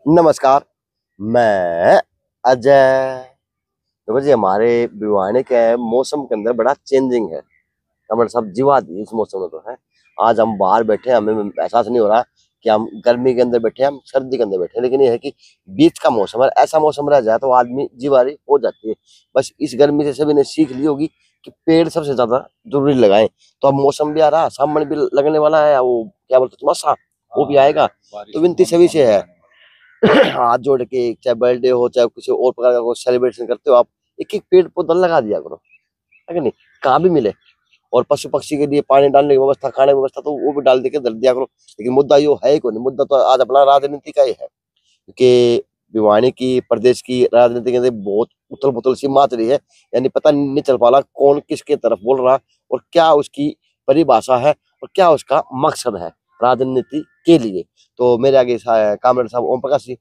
नमस्कार, मैं अजय। तो जी हमारे भिवानी के मौसम के अंदर बड़ा चेंजिंग है। कमर साहब जीवा दी इस मौसम में तो है। आज हम बाहर बैठे हैं, हमें एहसास नहीं हो रहा कि हम गर्मी के अंदर बैठे हैं, हम सर्दी के अंदर बैठे हैं। लेकिन ये है कि बीच का मौसम है, ऐसा मौसम रह जाए तो आदमी जीवारी हो जाती है। बस इस गर्मी से सभी ने सीख ली होगी कि पेड़ सबसे ज्यादा जरूरी लगाएं। तो अब मौसम भी आ रहा, सावन भी लगने वाला है, वो क्या बोलते हैं मासा, वो भी आएगा। तो विनती सभी से है, हाथ जोड़ के, चाहे बर्थडे हो चाहे किसी और प्रकार का कोई सेलिब्रेशन करते हो, आप एक एक पेड़ पौधा लगा दिया करो, है कि नहीं? कहाँ भी मिले। और पशु पक्षी के लिए पानी डालने की व्यवस्था, खाने की व्यवस्था तो वो भी डाल दे के धर दिया करो। लेकिन मुद्दा यो है ही कोई नहीं, मुद्दा तो आज अपना राजनीति का ही है। क्योंकि भिवानी की प्रदेश की राजनीति के अंदर बहुत उथल पुथल सी माच रही है। यानी पता नहीं चल पा रहा कौन किसके तरफ बोल रहा और क्या उसकी परिभाषा है और क्या उसका मकसद है राजनीति के लिए। तो मेरे आगे कामरेड साहब ओम प्रकाश जी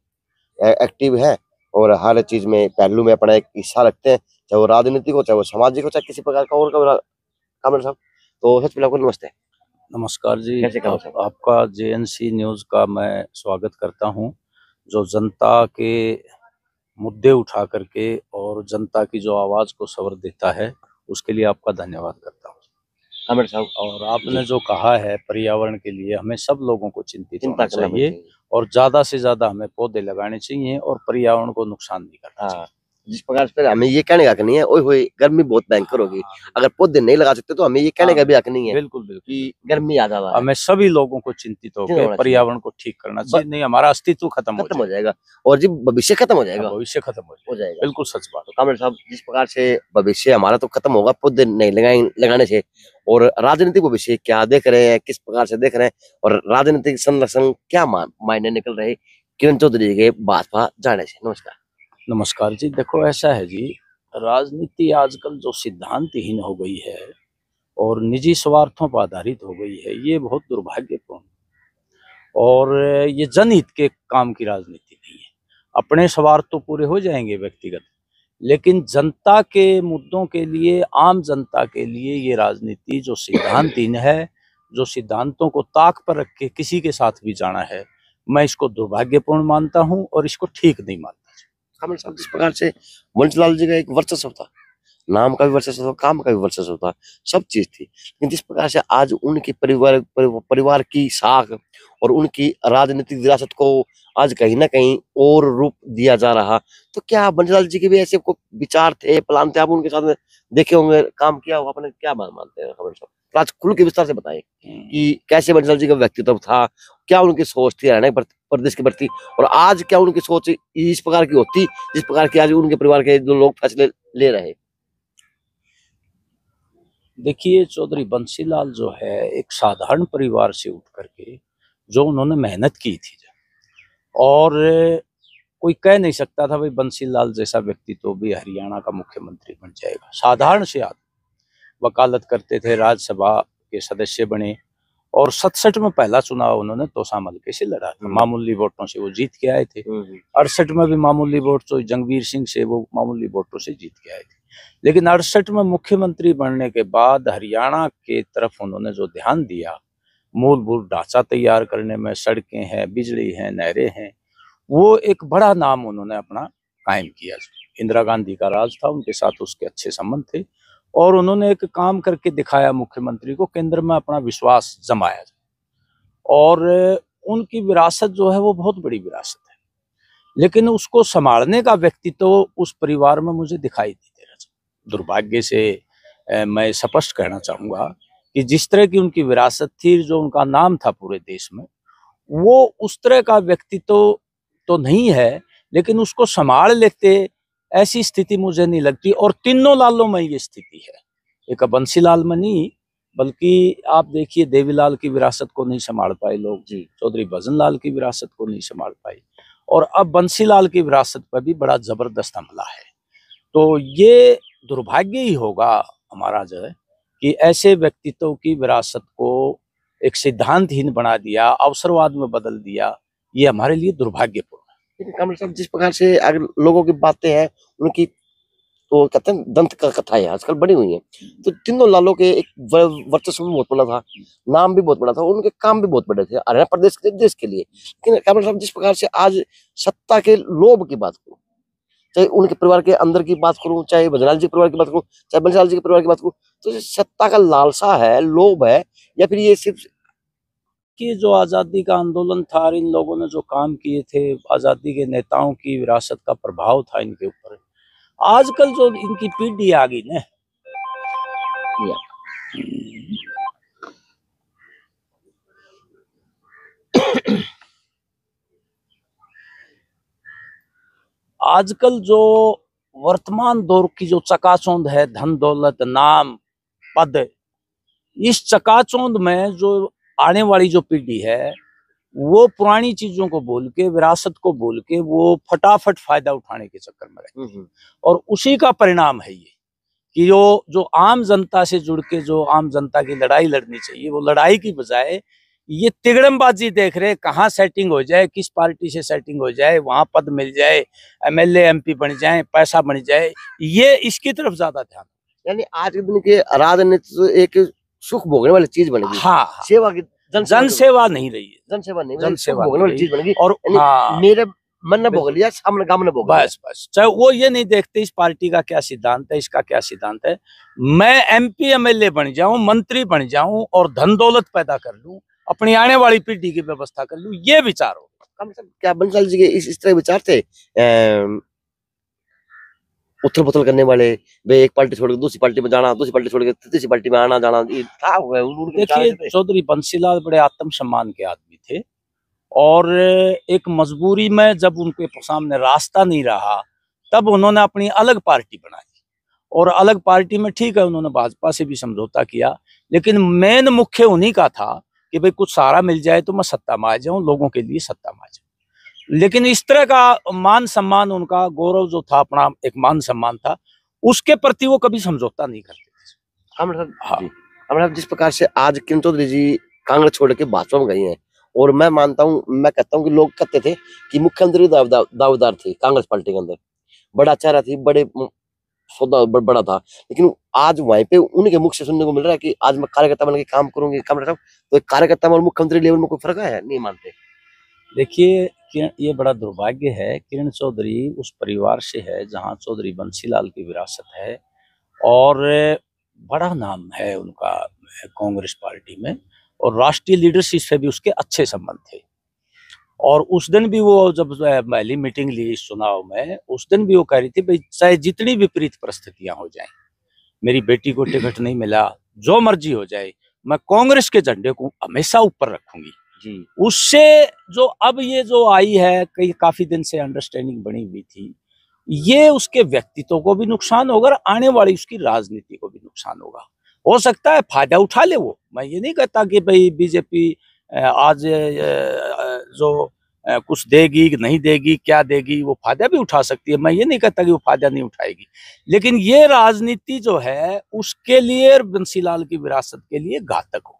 एक्टिव है और हर चीज में पहलू में अपना एक हिस्सा रखते हैं, चाहे वो राजनीति को, चाहे वो सामाजिक हो, चाहे किसी प्रकार का और का। कामरेड साहब, तो सबसे पहले आपको नमस्ते। नमस्कार जी। कैसे काम साहब? आपका जेएनसी न्यूज़ का मैं स्वागत करता हूं, जो जनता के मुद्दे उठा करके और जनता की जो आवाज़ को सवर देता है, उसके लिए आपका धन्यवाद करता हूं। कामरेड साहब और जी, आपने जो कहा है पर्यावरण के लिए हमें सब लोगों को चिंतित चिंता होना करना भी चाहिए चाहिए। और ज़्यादा से ज़्यादा हमें पौधे लगाने चाहिए और पर्यावरण को नुकसान नहीं करना हाँ, चाहिए। जिस प्रकार से हमें ये कहने का हक नहीं है, ओए होए गर्मी बहुत भयंकर होगी। अगर पौधे नहीं लगा सकते तो हमें ये कहने हाँ, का भी हक नहीं है बिल्कुल, बिल्कुल, कि बिल्कुल। गर्मी आ ज्यादा है। हमें सभी लोगों को चिंतित क्यों होकर होना चाहिए? पर्यावरण को ठीक करना चाहिए, नहीं हमारा अस्तित्व खत्म हो खत्म हो जाएगा। जाएगा और जी भविष्य खत्म हो जाएगा। भविष्य खत्म हो हो जाएगा, जाएगा। बिल्कुल सच बात। तो कामरेड साहब, जिस प्रकार से भविष्य हमारा तो खत्म होगा पौधे नहीं लगाने से, और राजनीतिक भविष्य क्या देख रहे हैं, किस प्रकार से देख रहे हैं, और राजनीतिक संरक्षण क्या मायने निकल रहे किरण चौधरी के भाजपा जाने से? नमस्कार। नमस्कार जी। देखो ऐसा है जी, राजनीति आजकल जो सिद्धांतहीन हो गई है और निजी स्वार्थों पर आधारित हो गई है, ये बहुत दुर्भाग्यपूर्ण और ये जनहित के काम की राजनीति नहीं है। अपने स्वार्थ तो पूरे हो जाएंगे व्यक्तिगत, लेकिन जनता के मुद्दों के लिए, आम जनता के लिए ये राजनीति जो सिद्धांतहीन है, जो सिद्धांतों को ताक पर रख के किसी के साथ भी जाना है, मैं इसको दुर्भाग्यपूर्ण मानता हूं और इसको ठीक नहीं मानता। कामरेड साहब, जिस प्रकार से वंशलाल जी का एक वर्चस्व था, नाम का भी वर्चस्व था, काम का भी वर्चस्व था, सब चीज थी। लेकिन जिस प्रकार से आज उनकी परिवार की साख और उनकी राजनीतिक विरासत को आज कहीं ना कहीं और रूप दिया जा रहा, तो क्या बंसीलाल जी के भी ऐसे को विचार थे, प्लान थे? आप उनके साथ में देखे होंगे, काम किया होगा, अपने क्या मानते हैं खबर साहब? तो आज खुल के विस्तार से बताएं कि कैसे बंसीलाल जी का व्यक्तित्व था, क्या उनकी सोच थी रहने प्रदेश के प्रति, और आज क्या उनकी सोच इस प्रकार की होती जिस प्रकार की आज उनके परिवार के जो लोग फैसले ले रहे? देखिए, चौधरी बंसीलाल जो है एक साधारण परिवार से उठ करके जो उन्होंने मेहनत की थी, और कोई कह नहीं सकता था भाई बंसीलाल जैसा व्यक्ति तो भी हरियाणा का मुख्यमंत्री बन जाएगा। साधारण से आदमी, वकालत करते थे, राज्यसभा के सदस्य बने और 67 में पहला चुनाव उन्होंने तोसाम हल्के से लड़ा था। मामूली वोटों से वो जीत के आए थे। 68 में भी मामूली वोट, तो जंगवीर सिंह से वो मामूली वोटों से जीत के आए थे। लेकिन 68 में मुख्यमंत्री बनने के बाद हरियाणा के तरफ उन्होंने जो ध्यान दिया, मूलभूत ढांचा तैयार करने में, सड़कें हैं, बिजली है, नहरें हैं, वो एक बड़ा नाम उन्होंने अपना कायम किया। इंदिरा गांधी का राज था, उनके साथ उसके अच्छे संबंध थे और उन्होंने एक काम करके दिखाया मुख्यमंत्री को, केंद्र में अपना विश्वास जमाया। और उनकी विरासत जो है वो बहुत बड़ी विरासत है, लेकिन उसको संभालने का व्यक्ति तो उस परिवार में मुझे दिखाई नहीं दे रहा। दुर्भाग्य से मैं स्पष्ट कहना चाहूंगा कि जिस तरह की उनकी विरासत थी, जो उनका नाम था पूरे देश में, वो उस तरह का व्यक्तित्व तो नहीं है, लेकिन उसको संभाल लेते ऐसी स्थिति मुझे नहीं लगती। और तीनों लालों में ये स्थिति है, एक बंसीलाल में नहीं, बल्कि आप देखिए देवीलाल की विरासत को नहीं संभाल पाए लोग जी, चौधरी भजनलाल की विरासत को नहीं संभाल पाए, और अब बंसीलाल की विरासत पर भी बड़ा जबरदस्त हमला है। तो ये दुर्भाग्य ही होगा हमारा जो है कि ऐसे व्यक्तित्व की विरासत को एक सिद्धांतहीन बना दिया, अवसरवाद में बदल दिया, ये हमारे लिए दुर्भाग्यपूर्ण है। लेकिन कमल साहब, जिस प्रकार से अगर लोगों की बातें हैं, उनकी तो कहते हैं दंत कथाएं आजकल बनी हुई हैं। तो तीनों लालों के एक वर्चस्व भी बहुत बड़ा था, नाम भी बहुत बड़ा था, उनके काम भी बहुत बड़े थे हरियाणा प्रदेश के देश के लिए। लेकिन कैमरा साहब जिस प्रकार से आज सत्ता के लोभ की बात करूं, चाहे उनके परिवार के अंदर की बात करूं, चाहे भजनलाल जी के परिवार की बात करूं, चाहे बंसीलाल जी के परिवार की बात करूं, तो ये सत्ता का लालसा है, लोभ है, या फिर ये सिर्फ कि जो आज़ादी का आंदोलन था, इन लोगों ने जो काम किए थे, आज़ादी के नेताओं की विरासत का प्रभाव था इनके ऊपर। आजकल जो इनकी पीढ़ी आ गई ना, आजकल जो वर्तमान दौर की जो चकाचौंध है, धन दौलत नाम पद, इस चकाचौंध में जो आने वाली जो पीढ़ी है वो पुरानी चीजों को भूल के, विरासत को भूल के, वो फटाफट फायदा उठाने के चक्कर में रहती है। और उसी का परिणाम है ये कि जो आम जनता से जुड़ के जो आम जनता की लड़ाई लड़नी चाहिए, वो लड़ाई की बजाय ये तिगड़मबाजी देख रहे, कहाँ सेटिंग हो जाए, किस पार्टी से सेटिंग हो जाए, वहां पद मिल जाए, एमएलए एमपी बन जाए, पैसा बन जाए, ये इसकी तरफ ज्यादा ध्यान। यानी आज के दिन के राजनीति एक सुख भोगने वाली चीज बनेगी। हाँ, सेवा की जनसेवा नहीं रही है, जनसेवा नहीं, जनसेवा भोगने वाली चीज बनेगी। और मेरे मन ने भोग लिया, सामने गांव ने भोग लिया। बस चाहे वो ये नहीं देखते इस पार्टी का क्या सिद्धांत है, इसका क्या सिद्धांत है। मैं एमपी एमएलए बन जाऊं, मंत्री बन जाऊं और धन दौलत पैदा कर लूं, अपनी आने वाली पीढ़ी की व्यवस्था कर लूं, ये विचार हो। क्या बंसल जी के इस तरह विचार थे? उथल पुथल करने वाले, वे एक पार्टी छोड़ के दूसरी पार्टी में जाना, दूसरी पार्टी छोड़ के तीसरी पार्टी में आना जाना, ये था। देखिए, चौधरी बंसीलाल बड़े आत्मसम्मान के आदमी थे और एक मजबूरी में जब उनके सामने रास्ता नहीं रहा, तब उन्होंने अपनी अलग पार्टी बनाई। और अलग पार्टी में ठीक है, उन्होंने भाजपा से भी समझौता किया, लेकिन मेन मुख्य उन्हीं का था कि भाई कुछ सहारा मिल जाए तो मैं सत्ता में आ जाऊं, लोगों के लिए सत्ता में आ जाऊं। लेकिन इस तरह का मान सम्मान, उनका गौरव जो था, अपना एक मान सम्मान था, उसके प्रति वो कभी समझौता नहीं करते थे। हाँ, जिस प्रकार से आज किरण चौधरी जी कांग्रेस छोड़ के भाजपा में गई हैं, और मैं मानता हूँ, मैं कहता हूँ कि लोग कहते थे कि मुख्यमंत्री दावेदार थी कांग्रेस पार्टी के अंदर, बड़ा चेहरा थी, बड़े सौदा बड़ा था, लेकिन आज वहीं पे उनके मुख से सुनने को मिल रहा है कि आज मैं कार्यकर्ता बन के काम करूंगी। तो कार्यकर्ता और मुख्यमंत्री लेवल में कोई फर्क है? नहीं मानते। देखिए, ये बड़ा दुर्भाग्य है, किरण चौधरी उस परिवार से है जहां चौधरी बंसीलाल की विरासत है और बड़ा नाम है उनका कांग्रेस पार्टी में, और राष्ट्रीय लीडरशिप से भी उसके अच्छे संबंध थे। और उस दिन भी वो जब पहली मीटिंग ली इस चुनाव में, उस दिन भी वो कह रही थी भाई चाहे जितनी विपरीत परिस्थितियां हो जाएं, मेरी बेटी को टिकट नहीं मिला, जो मर्जी हो जाए, मैं कांग्रेस के झंडे को हमेशा ऊपर रखूंगी जी। उससे जो अब ये जो आई है, कई काफी दिन से अंडरस्टैंडिंग बनी हुई थी, ये उसके व्यक्तित्व को भी नुकसान होगा और आने वाली उसकी राजनीति को भी नुकसान होगा। हो सकता है फायदा उठा ले वो, मैं ये नहीं कहता कि भाई बीजेपी आज जो कुछ देगी कि नहीं देगी, क्या देगी, वो फायदा भी उठा सकती है, मैं ये नहीं कहता कि वो फायदा नहीं उठाएगी, लेकिन ये राजनीति जो है उसके लिए, बंसीलाल की विरासत के लिए घातक होगी।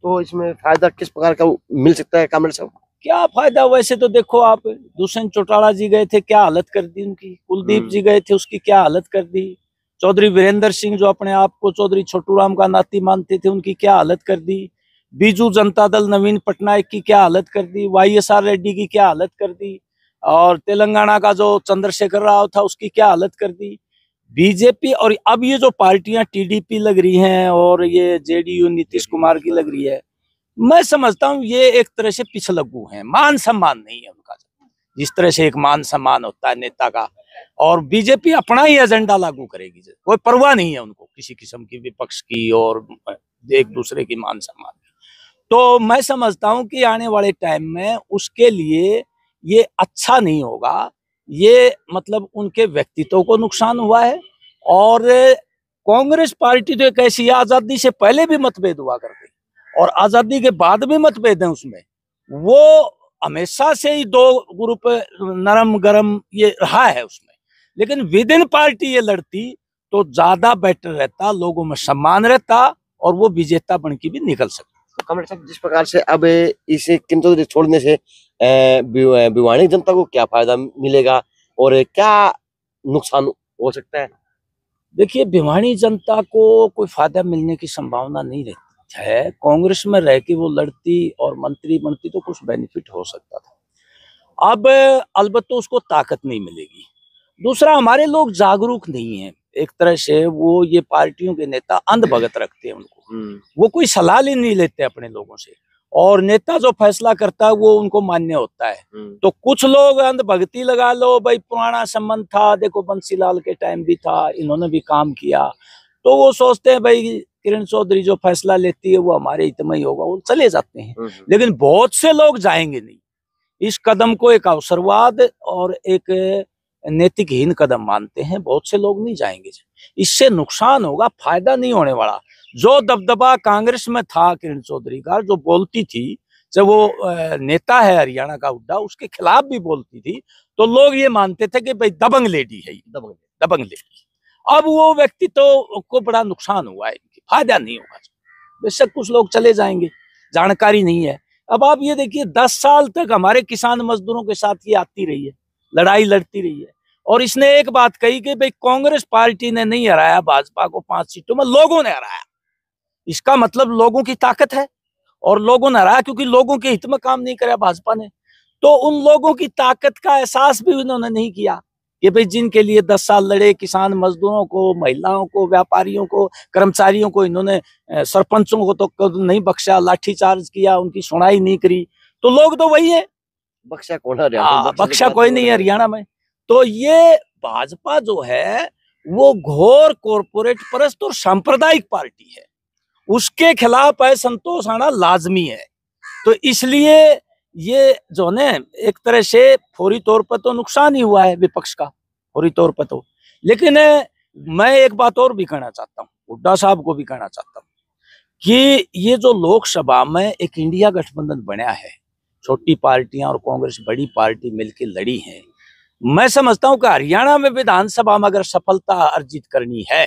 तो इसमें फायदा किस प्रकार का मिल सकता है कामरेड साहब? क्या फायदा? वैसे तो देखो, आप दुष्यंत चौटाला जी गए थे, क्या हालत कर दी उनकी, कुलदीप जी गए थे, उसकी क्या हालत कर दी, चौधरी वीरेंद्र सिंह जो अपने आप को चौधरी छोटू राम का नाती मानते थे, उनकी क्या हालत कर दी, बीजू जनता दल नवीन पटनायक की क्या हालत कर दी, वाईएसआर रेड्डी की क्या हालत कर दी, और तेलंगाना का जो चंद्रशेखर राव था उसकी क्या हालत कर दी। बीजेपी और अब ये जो पार्टियां टीडीपी लग रही हैं और ये जेडीयू नीतीश कुमार की लग रही है, मैं समझता हूँ ये एक तरह से पिछलग्गू हैं, मान सम्मान नहीं है उनका। जिस तरह से एक मान सम्मान होता है नेता का, और बीजेपी अपना ही एजेंडा लागू करेगी, कोई परवाह नहीं है उनको किसी किस्म की विपक्ष की और एक दूसरे की मान सम्मान की। तो मैं समझता हूँ कि आने वाले टाइम में उसके लिए ये अच्छा नहीं होगा। ये मतलब उनके व्यक्तित्व को नुकसान हुआ है, और कांग्रेस पार्टी तो एक ऐसी, आजादी से पहले भी मतभेद हुआ करते और आजादी के बाद भी मतभेद है उसमें, वो हमेशा से ही दो ग्रुप नरम गरम ये रहा है उसमें, लेकिन विद इन पार्टी ये लड़ती तो ज्यादा बेटर रहता, लोगों में सम्मान रहता और वो विजेता बन के भी निकल सकता। तो कामरेड साहब, जिस प्रकार से अब इसे किरण चौधरी छोड़ने से भिवानी जनता को क्या फायदा मिलेगा और क्या नुकसान हो सकता है? देखिए, भिवानी जनता को कोई फायदा मिलने की संभावना नहीं रहती है। कांग्रेस में रह के वो लड़ती और मंत्री बनती तो कुछ बेनिफिट हो सकता था। अब अलबत्ता उसको ताकत नहीं मिलेगी। दूसरा, हमारे लोग जागरूक नहीं हैं। एक तरह से वो ये पार्टियों के नेता अंधभगत रखते हैं उनको। वो कोई सलाह नहीं लेते अपने लोगों से, और नेता जो फैसला करता है वो उनको मान्य होता है। तो कुछ लोग अंधभक्ति लगा लो, भाई पुराना संबंध था, देखो बंसीलाल के टाइम भी था, इन्होंने भी काम किया, तो वो सोचते हैं भाई किरण चौधरी जो फैसला लेती है वो हमारे हित में ही होगा, वो चले जाते हैं। लेकिन बहुत से लोग जाएंगे नहीं। इस कदम को एक अवसरवाद और एक नैतिकहीन कदम मानते हैं। बहुत से लोग नहीं जाएंगे। इससे नुकसान होगा, फायदा नहीं होने वाला। जो दबदबा कांग्रेस में था किरण चौधरी का, जो बोलती थी, जब वो नेता है हरियाणा का हुड्डा, उसके खिलाफ भी बोलती थी, तो लोग ये मानते थे कि भाई दबंग लेडी है, दबंग लेडी। अब वो व्यक्ति तो को बड़ा नुकसान हुआ है, फायदा नहीं होगा। बेशक कुछ लोग चले जाएंगे, जानकारी नहीं है। अब आप ये देखिए, 10 साल तक हमारे किसान मजदूरों के साथ ये आती रही है, लड़ाई लड़ती रही है, और इसने एक बात कही कि भाई कांग्रेस पार्टी ने नहीं हराया भाजपा को 5 सीटों में, लोगों ने हराया। इसका मतलब लोगों की ताकत है, और लोगों ने हराया क्योंकि लोगों के हित में काम नहीं करा भाजपा ने। तो उन लोगों की ताकत का एहसास भी उन्होंने नहीं किया कि भाई जिनके लिए 10 साल लड़े, किसान मजदूरों को, महिलाओं को, व्यापारियों को, कर्मचारियों को, इन्होंने सरपंचों को तो नहीं बख्शा, लाठीचार्ज किया, उनकी सुनाई नहीं करी। तो लोग तो वही है, बख्शा कौन है हरियाणा? बख्शा कोई नहीं है हरियाणा में। तो ये भाजपा जो है वो घोर कॉर्पोरेट परस्त और सांप्रदायिक पार्टी है, उसके खिलाफ असंतोष आना लाजमी है। तो इसलिए ये जो है एक तरह से फौरी तौर पर तो नुकसान ही हुआ है विपक्ष का, फौरी तौर पर तो। लेकिन मैं एक बात और भी कहना चाहता हूँ, हुड्डा साहब को भी कहना चाहता हूँ कि ये जो लोकसभा में एक इंडिया गठबंधन बना है, छोटी पार्टियां और कांग्रेस बड़ी पार्टी मिलकर लड़ी है, मैं समझता हूं कि हरियाणा में विधानसभा में अगर सफलता अर्जित करनी है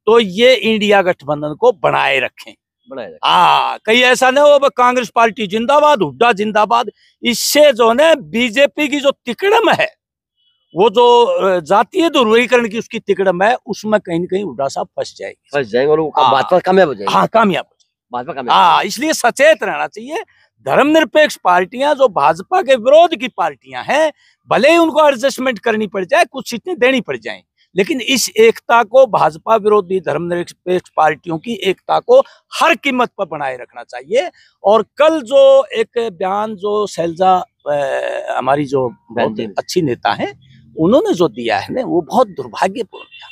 तो ये इंडिया गठबंधन को बनाए रखें। कहीं ऐसा नहीं हो कांग्रेस पार्टी जिंदाबाद, हुड्डा जिंदाबाद। इससे जो है बीजेपी की जो तिकड़म है, वो जो जातीय ध्रुवीकरण की उसकी तिकड़म है, उसमें कहीं न कहीं हुड्डा साहब फंस जाएंगे और भाजपा कामयाब हो जाएगी। हाँ, कामयाब हो जाएगी। इसलिए सचेत रहना चाहिए। धर्मनिरपेक्ष पार्टियां जो भाजपा के विरोध की पार्टियां हैं, भले ही उनको एडजस्टमेंट करनी पड़ जाए, कुछ सीटें देनी पड़ जाए, लेकिन इस एकता को, भाजपा विरोधी धर्मनिरपेक्ष पार्टियों की एकता को हर कीमत पर बनाए रखना चाहिए। और कल जो एक बयान जो शैलजा हमारी जो बहुत अच्छी नेता है, उन्होंने जो दिया है ना, वो बहुत दुर्भाग्यपूर्ण था।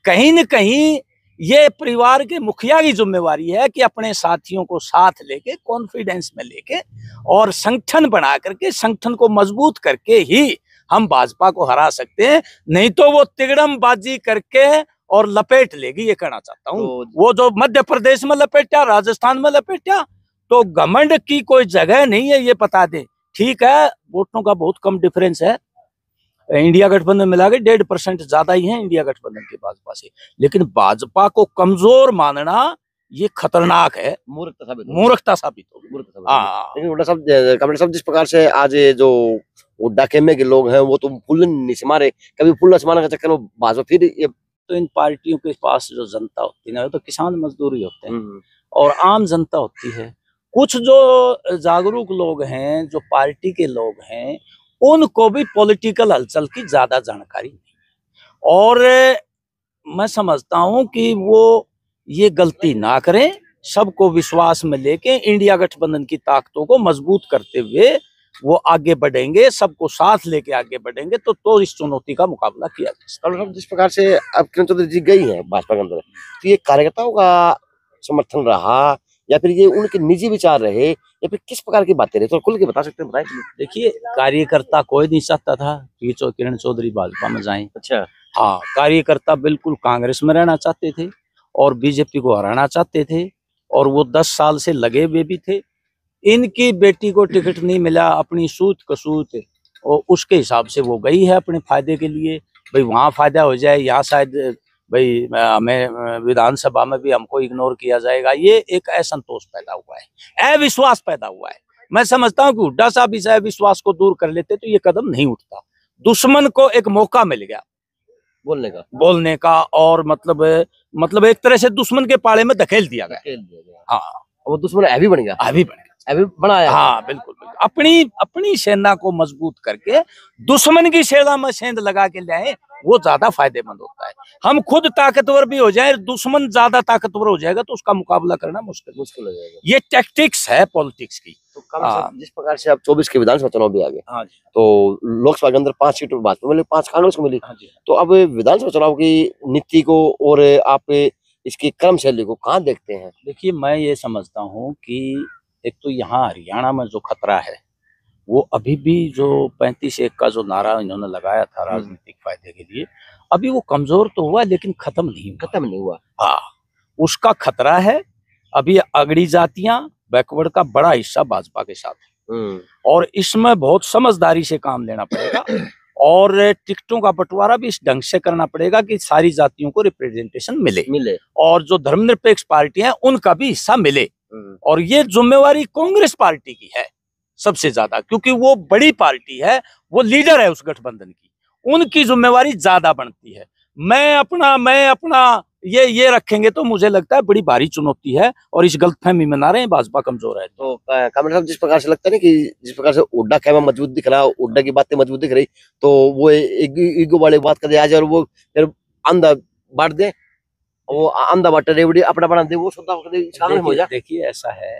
कहीं न कहीं ये परिवार के मुखिया की जिम्मेवारी है कि अपने साथियों को साथ लेके, कॉन्फिडेंस में लेके और संगठन बना करके, संगठन को मजबूत करके ही हम भाजपा को हरा सकते हैं। नहीं तो वो तिगड़मबाजी करके और लपेट लेगी, ये कहना चाहता हूँ। वो जो मध्य प्रदेश में लपेटा, राजस्थान में लपेटा, तो घमंड की कोई जगह नहीं है, ये बता दें। ठीक है, वोटों का बहुत कम डिफरेंस है, इंडिया गठबंधन मिला के 1.5% ज्यादा ही है इंडिया गठबंधन के भाजपा से, लेकिन भाजपा को कमजोर मानना ये खतरनाक है, मूर्खता साबित होगी। लेकिन हुड्डा साहब जिस प्रकार से आज जो हुड्डा खेमे के लोग हैं, वो तो फुल नहीं मारे, कभी फुल आसमान के चक्कर में भाजपा फिर ये। तो इन पार्टियों के पास जो जनता होती है ना, तो किसान मजदूर ही होते हैं और आम जनता होती है। कुछ जो जागरूक लोग हैं, जो पार्टी के लोग हैं, उनको भी पॉलिटिकल हलचल की ज्यादा जानकारी नहीं, और मैं समझता हूं कि वो ये गलती ना करें। सबको विश्वास में लेके इंडिया गठबंधन की ताकतों को मजबूत करते हुए वो आगे बढ़ेंगे, सबको साथ लेके आगे बढ़ेंगे, तो इस चुनौती का मुकाबला किया जा सकता है। जिस प्रकार से अब किरण चौधरी जी गई है भाजपा के अंदर, तो ये कार्यकर्ताओं का समर्थन रहा या फिर ये उनके निजी विचार रहे या फिर किस प्रकार की बातें रही, तो खुल के बता सकते हैं? बताइए। देखिए, कार्यकर्ता कोई नहीं चाहता था कि किरण चौधरी भाजपा में जाएं। अच्छा। हाँ, कार्यकर्ता बिल्कुल कांग्रेस में रहना चाहते थे और बीजेपी को हराना चाहते थे, और वो 10 साल से लगे हुए भी थे। इनकी बेटी को टिकट नहीं मिला, अपनी सूत कसूत, और उसके हिसाब से वो गई है अपने फायदे के लिए, भाई वहां फायदा हो जाए, यहाँ शायद भाई हमें विधानसभा में भी हमको इग्नोर किया जाएगा। ये एक असंतोष पैदा हुआ है, अविश्वास पैदा हुआ है। मैं समझता हूँ कि हुड्डा साहब इस अविश्वास को दूर कर लेते तो ये कदम नहीं उठता। दुश्मन को एक मौका मिल गया, बोलने का, और मतलब एक तरह से दुश्मन के पाले में धकेल दिया गया। हाँ, वो दुश्मन हैवी बन गया, हैवी बन गया, हैवी बनाया। हाँ बिल्कुल, बिल्कुल। अपनी सेना को मजबूत करके दुश्मन की सेना में सेंध लगा के लाए, वो ज्यादा फायदेमंद होता है। हम खुद ताकतवर भी हो जाए, दुश्मन ज्यादा ताकतवर हो जाएगा तो उसका मुकाबला करना मुश्किल हो जाएगा। ये टैक्टिक्स है पॉलिटिक्स की। तो जिस प्रकार से अब 24 के विधानसभा चुनाव भी आ गए, हाँ जी, तो लोकसभा के अंदर 5 सीटों भाजपा को मिली, 5 कांग्रेस को मिली। हाँ जी। तो अब विधानसभा चुनाव की नीति को और आप इसकी क्रम शैली को कहाँ देखते हैं? देखिए, मैं ये समझता हूँ कि एक तो यहाँ हरियाणा में जो खतरा है, वो अभी भी जो 35-1 का जो नारा इन्होंने लगाया था राजनीतिक फायदे के लिए, अभी वो कमजोर तो हुआ लेकिन खत्म नहीं हुआ। हाँ, उसका खतरा है। अभी अगड़ी जातियां, बैकवर्ड का बड़ा हिस्सा भाजपा के साथ है, और इसमें बहुत समझदारी से काम लेना पड़ेगा, और टिकटों का बंटवारा भी इस ढंग से करना पड़ेगा कि सारी जातियों को रिप्रेजेंटेशन मिले, और जो धर्मनिरपेक्ष पार्टियां उनका भी हिस्सा मिले। और ये जिम्मेवारी कांग्रेस पार्टी की है सबसे ज्यादा, क्योंकि वो बड़ी पार्टी है, वो लीडर है उस गठबंधन की, उनकी जिम्मेवारी ज्यादा बनती है। मैं अपना ये रखेंगे तो मुझे लगता है बड़ी भारी चुनौती है, और इस गलतफहमी में ना रहे भाजपा कमजोर है। तो कामरेड साहब, जिस प्रकार से लगता है ना कि जिस प्रकार से हुड्डा खेमा मजबूत दिख रहा है, हुड्डा की बातें मजबूत दिख रही, तो वो ईगो वाली बात कर आज, और वो अंधा बांट दे, वो अंधा बांट रेवड़ी अपना बना दे, वो हो जाए। देखिए, ऐसा है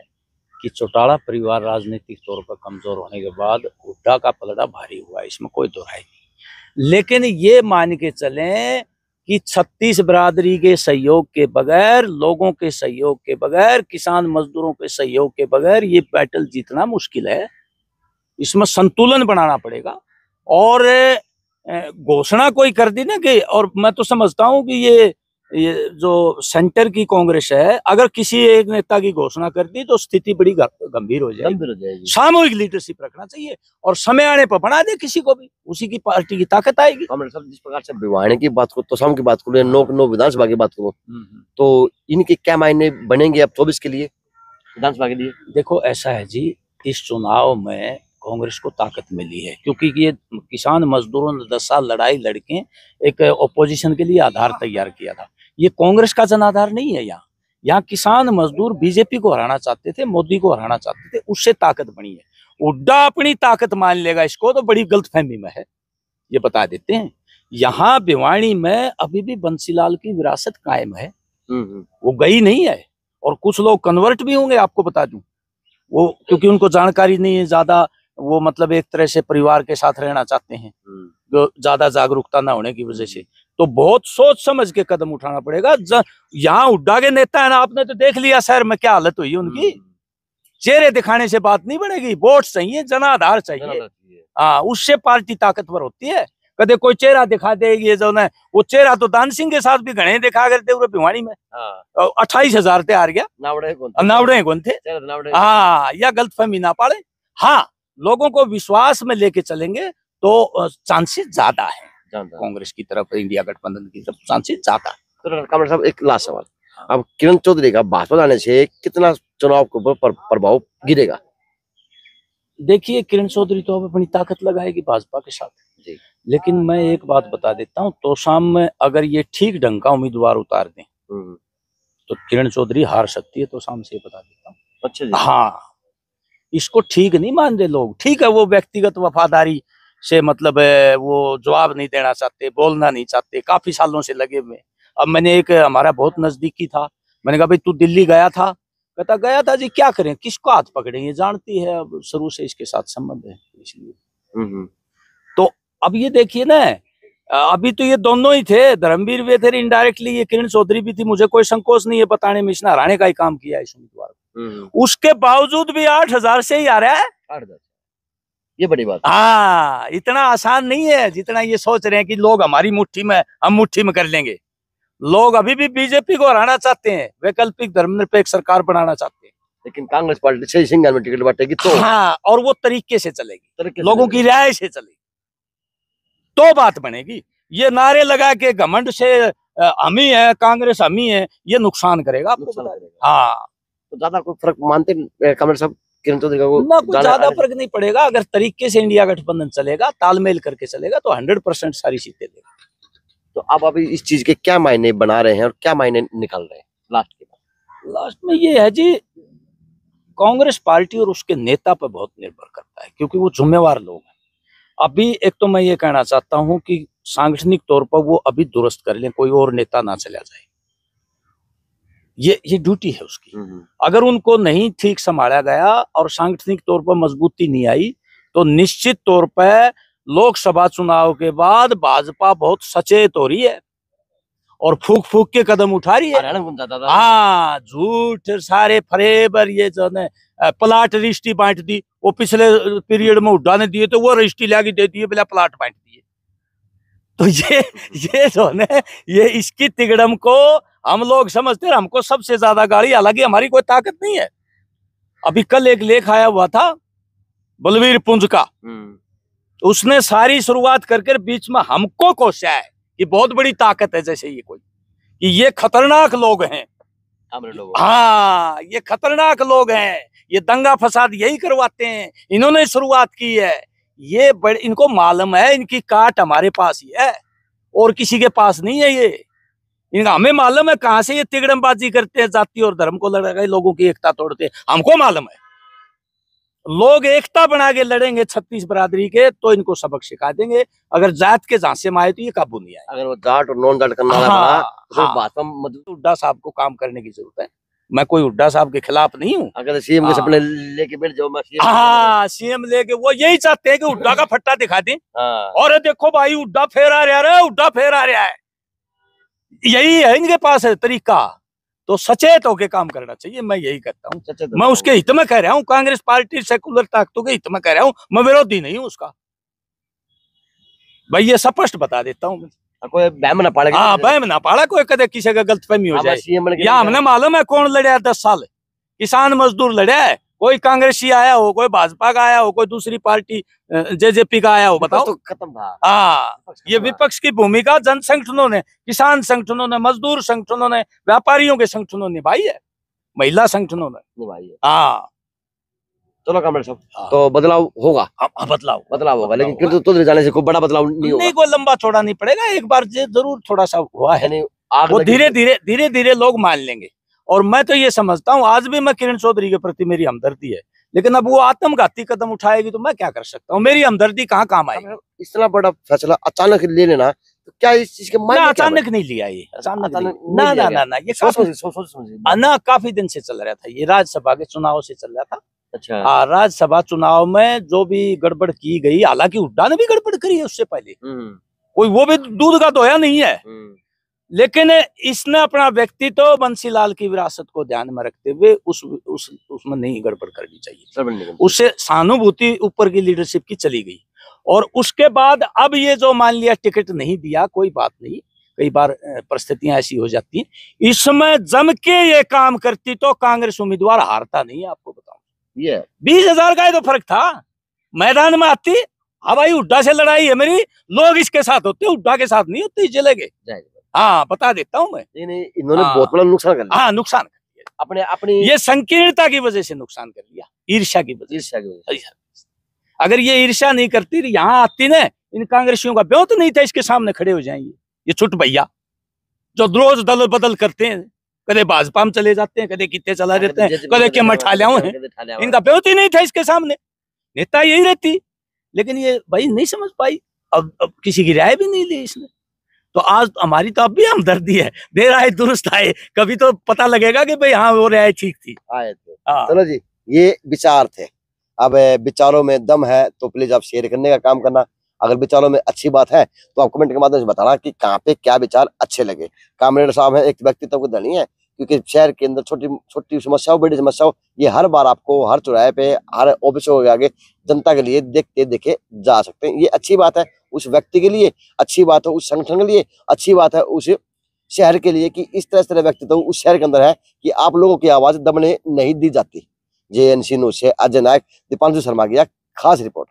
कि चौटाला परिवार राजनीतिक तौर पर कमजोर होने के बाद हुड्डा का पलड़ा भारी हुआ, इसमें कोई दो राय नहीं। लेकिन ये मान के चलें कि 36 बिरादरी के सहयोग के बगैर, लोगों के सहयोग के बगैर, किसान मजदूरों के सहयोग के बगैर ये बैटल जीतना मुश्किल है। इसमें संतुलन बनाना पड़ेगा, और घोषणा कोई कर दी ना कि, और मैं तो समझता हूं कि ये जो सेंटर की कांग्रेस है, अगर किसी एक नेता की घोषणा कर दी तो स्थिति बड़ी गंभीर हो जाएगी। सामूहिक लीडरशिप रखना चाहिए, और समय आने पर बना दे किसी को भी, उसी की पार्टी की ताकत आएगी। जिस प्रकार से भिवानी की बात करो, तोशाम की बात करो, नो विधानसभा की बात करो, तो इनके क्या मायने बनेंगे अब 24 के लिए, विधानसभा के लिए? देखो, ऐसा है जी, इस चुनाव में कांग्रेस को ताकत मिली है, क्योंकि ये किसान मजदूरों ने 10 साल लड़ाई लड़के एक ओपोजिशन के लिए आधार तैयार किया था। ये कांग्रेस का जनाधार नहीं है। यहाँ किसान मजदूर बीजेपी को हराना चाहते थे, मोदी को हराना चाहते थे, उससे ताकत बनी है। हुड्डा अपनी ताकत मान लेगा इसको तो बड़ी गलतफहमी में है, ये बता देते हैं। यहाँ भिवानी में अभी भी बंसीलाल की विरासत कायम है, वो गई नहीं है, और कुछ लोग कन्वर्ट भी होंगे, आपको बता दूं, वो क्योंकि उनको जानकारी नहीं है ज्यादा, वो मतलब एक तरह से परिवार के साथ रहना चाहते हैं, ज्यादा जागरूकता ना होने की वजह से। तो बहुत सोच समझ के कदम उठाना पड़ेगा। यहाँ हुड्डा के नेता है ना, आपने तो देख लिया शहर में क्या हालत हुई उनकी। चेहरे दिखाने से बात नहीं बनेगी, वोट चाहिए, जनाधार चाहिए। हाँ, उससे पार्टी ताकतवर होती है। कदे कोई चेहरा दिखा दे, ये जो है वो चेहरा तो दान सिंह के साथ भी घने दिखा करते हुए भिवानी में 28,000 ते हार गया, नावड़े कौन थे। हाँ, या गलतफहमी ना पाले। हाँ, लोगों को विश्वास में लेके चलेंगे तो चांसेस ज्यादा है कांग्रेस की तरफ, इंडिया गठबंधन की तरफ चांसेस ज्यादा। तो कामरेड साहब, एक लास्ट सवाल, अब किरण चौधरी का भाजपा जाने से कितना चुनाव के ऊपर प्रभाव गिरेगा? देखिए, किरण चौधरी तो अब अपनी ताकत लगाएगी भाजपा के साथ जी। लेकिन मैं एक बात बता देता हूँ, तोशाम में अगर ये ठीक ढंग का उम्मीदवार उतार दें तो किरण चौधरी हार सकती है, तोशाम से बता देता हूँ। अच्छा जी। हाँ, इसको ठीक नहीं मान रहे लोग। ठीक है, वो व्यक्तिगत वफादारी से मतलब वो जवाब नहीं देना चाहते, बोलना नहीं चाहते, काफी सालों से लगे हुए। अब मैंने एक हमारा बहुत नजदीकी था, मैंने कहा भाई तू दिल्ली गया था? कहता गया था जी, क्या करें, किसको हाथ पकड़े, ये जानती है, अब शुरू से इसके साथ संबंध है इसलिए। तो अब ये देखिए ना, अभी तो ये दोनों ही थे, धर्मवीर वे थे इनडायरेक्टली, ये किरण चौधरी भी थी। मुझे कोई संकोच नहीं है बताने में, इसने हराने का ही काम किया इस उम्मीदवार को। उसके बावजूद भी 8,000 से ही आ रहा है। 8,000, ये बड़ी बात। हाँ, इतना आसान नहीं है जितना ये सोच रहे हैं कि लोग हमारी मुट्ठी में, हम मुट्ठी में कर लेंगे। लोग अभी भी बीजेपी को हराना चाहते हैं, वैकल्पिक धर्मनिरपेक्ष सरकार बनाना चाहते हैं। लेकिन कांग्रेस पार्टी से सिंगल में टिकट बांटेगी तो, हाँ, और वो तरीके से चलेगी, लोगों की राय से चलेगी तो बात बनेगी। ये नारे लगा के घमंड से हम ही है कांग्रेस, हम ही है, ये नुकसान करेगा आपको। हाँ, तो ज्यादा कोई फर्क मानते कामरेड साहब किरण चौधरी को? ना, कोई ज्यादा फर्क नहीं पड़ेगा। अगर तरीके से इंडिया गठबंधन चलेगा, तालमेल करके चलेगा तो 100% सारी सीटें देगा। तो आप अभी इस चीज के क्या मायने बना रहे हैं और क्या मायने निकल रहे हैं लास्ट के बाद? लास्ट में ये है जी, कांग्रेस पार्टी और उसके नेता पर बहुत निर्भर करता है, क्योंकि वो जिम्मेवार लोग हैं। अभी एक तो मैं ये कहना चाहता हूं कि सांगठनिक तौर पर वो अभी दुरुस्त कर लें, कोई और नेता ना चला जाए, ये ड्यूटी है उसकी। अगर उनको नहीं ठीक संभाला गया और सांगठनिक तौर पर मजबूती नहीं आई, तो निश्चित तौर पर लोकसभा चुनाव के बाद भाजपा बहुत सचेत हो रही है और फूक फूक के कदम उठा रही है। हाँ, झूठ सारे फरेब और ये जो ने प्लाट रजिस्ट्री बांट दी, वो पिछले पीरियड में हुड्डा ने दिए तो वो रजिस्ट्री लाके दे दिए, बिना प्लाट बांट दिए। तो ये जो ने ये इसकी तिगड़म को हम लोग समझते हैं, हमको सबसे ज्यादा गाड़ी, हालांकि हमारी कोई ताकत नहीं है। अभी कल एक लेख आया हुआ था बलवीर पुंज का, उसने सारी शुरुआत करके बीच में हमको कोसा है कि बहुत बड़ी ताकत है, जैसे ये कोई, कि ये खतरनाक लोग हैं। हाँ, ये खतरनाक लोग हैं, ये दंगा फसाद यही करवाते हैं, इन्होंने शुरुआत की है। ये बड़े, इनको मालूम है इनकी काट हमारे पास ही है और किसी के पास नहीं है। ये इनका हमें मालूम है कहां से ये तिगड़मबाजी करते हैं, जाति और धर्म को लड़ा के लोगों की एकता तोड़ते हैं, हमको मालूम है। लोग एकता बना के लड़ेंगे 36 बरादरी के, तो इनको सबक सिखा देंगे। अगर जात के झांसे में आए तो ये काबू नहीं आए। अगर वो जाट और नॉन जाट करना तो हुड्डा साहब को काम करने की जरूरत है। मैं कोई हुड्डा साहब के खिलाफ नहीं हूँ। अगर सीएम के सपने लेके बैठ जाओ, मैं सीएम लेके, वो यही चाहते हैं कि हुड्डा का फट्टा दिखा दें। और देखो भाई, हुड्डा फेर आ रहा है, हुड्डा फेर आ रहा है, यही है इनके पास है तरीका। तो सचेत होके काम करना चाहिए, मैं यही कहता हूँ। मैं उसके हित में कह रहा हूँ, कांग्रेस पार्टी सेकुलर ताकतों के हित में कह रहा हूँ, मैं विरोधी नहीं हूँ उसका, भाई ये स्पष्ट बता देता हूँ। कोई बहम ना पाड़े, हाँ, बहम ना पाड़ा, कोई कदे किसी का गलतफहमी हो जाए। या हमने मालूम है कौन लड़ा है 10 साल, किसान मजदूर लड़ा है, कोई कांग्रेसी आया हो, कोई भाजपा का आया हो, कोई दूसरी पार्टी जेजेपी का आया हो, बताओ। तो खत्म था। हाँ, ये विपक्ष की भूमिका जन संगठनों ने, किसान संगठनों ने, मजदूर संगठनों ने, व्यापारियों के संगठनों ने निभाई है, महिला संगठनों ने निभाई है। हाँ, चलो कमरेड साहब, तो बदलाव होगा। बदलाव होगा, लेकिन तो जाने से कोई बड़ा बदलाव नहीं होगा। नहीं, कोई लंबा चौड़ा नहीं पड़ेगा, एक बार जरूर थोड़ा सा हुआ है, वो धीरे धीरे लोग मान लेंगे। और मैं तो ये समझता हूँ, आज भी मैं किरण चौधरी के प्रति मेरी हमदर्दी है, लेकिन अब वो आत्मघाती कदम उठाएगी तो मैं क्या कर सकता हूँ, मेरी हमदर्दी कहाँ काम आएगी। इतना बड़ा फैसला अचानक ले लेना, तो क्या इस चीज के मायने अचानक नहीं लिया, ये अचानक ना, ये सोच ना काफी दिन से चल रहा था, ये राज्यसभा के चुनाव से चल रहा था। अच्छा, राज्यसभा चुनाव में जो भी गड़बड़ की गई, हालांकि हुड्डा ने भी गड़बड़ करी है उससे पहले, कोई वो भी दूध का दोया नहीं है, लेकिन इसने अपना व्यक्तित्व बंसीलाल की विरासत को ध्यान में रखते हुए उसमें नहीं गड़बड़ करनी चाहिए, उससे सहानुभूति ऊपर की लीडरशिप की चली गई। और उसके बाद अब ये जो मान लिया टिकट नहीं दिया, कोई बात नहीं, कई बार परिस्थितियां ऐसी हो जाती, इसमें जम के ये काम करती तो कांग्रेस उम्मीदवार हारता नहीं है, आपको बताऊं। 20,000 का ही तो फर्क था, मैदान में आती, हाँ भाई हुड्डा से लड़ाई है मेरी, लोग इसके साथ होते, हुड्डा के साथ नहीं होते, चले गए। हाँ, बता देता हूँ मैं। इन्होंने बहुत बड़ा नुकसान कर लिया। हाँ, नुकसान कर लिया अपनी ये संकीर्णता की वजह से नुकसान कर लिया, ईर्ष्या की वजह से। अगर ये ईर्ष्या नहीं करती, यहाँ आती ना, इन कांग्रेसियों का ब्यों तो नहीं था, इसके सामने खड़े हो जाएंगे ये छुट भैया जो रोज दल बदल करते हैं, कदे भाजपा में चले जाते हैं, कदे कितने चला देते हैं, कदे के मठालियाओं हैं, इनका ब्यों ही नहीं था इसके सामने, नेता यही रहती। लेकिन ये भाई नहीं समझ पाई, अब किसी की राय भी नहीं ली इसने। तो आज हमारी तो अब भी हमदर्दी है, देर आए दुरुस्त आए, कभी तो पता लगेगा कि भाई हाँ वो राय ठीक थी। चलो जी, ये विचार थे। अब विचारों में दम है तो प्लीज आप शेयर करने का काम करना। अगर विचारों में अच्छी बात है तो आप कमेंट के माध्यम से बताना कि कहाँ पे क्या विचार अच्छे लगे। कामरेड साहब है, एक व्यक्तित्व के धनी है, क्योंकि शहर के अंदर छोटी छोटी समस्याओं, बड़ी समस्याओं, ये हर बार आपको हर चौराहे पे, हर ऑफिसों के आगे जनता के लिए देखते देखे जा सकते हैं। ये अच्छी बात है उस व्यक्ति के लिए, अच्छी बात है उस संगठन के लिए, अच्छी बात है उस शहर के लिए कि इस तरह व्यक्तित्व उस शहर के अंदर है कि आप लोगों की आवाज दबने नहीं दी जाती। JNC न्यूज़ से अजय नायक, दीपांशु शर्मा की खास रिपोर्ट।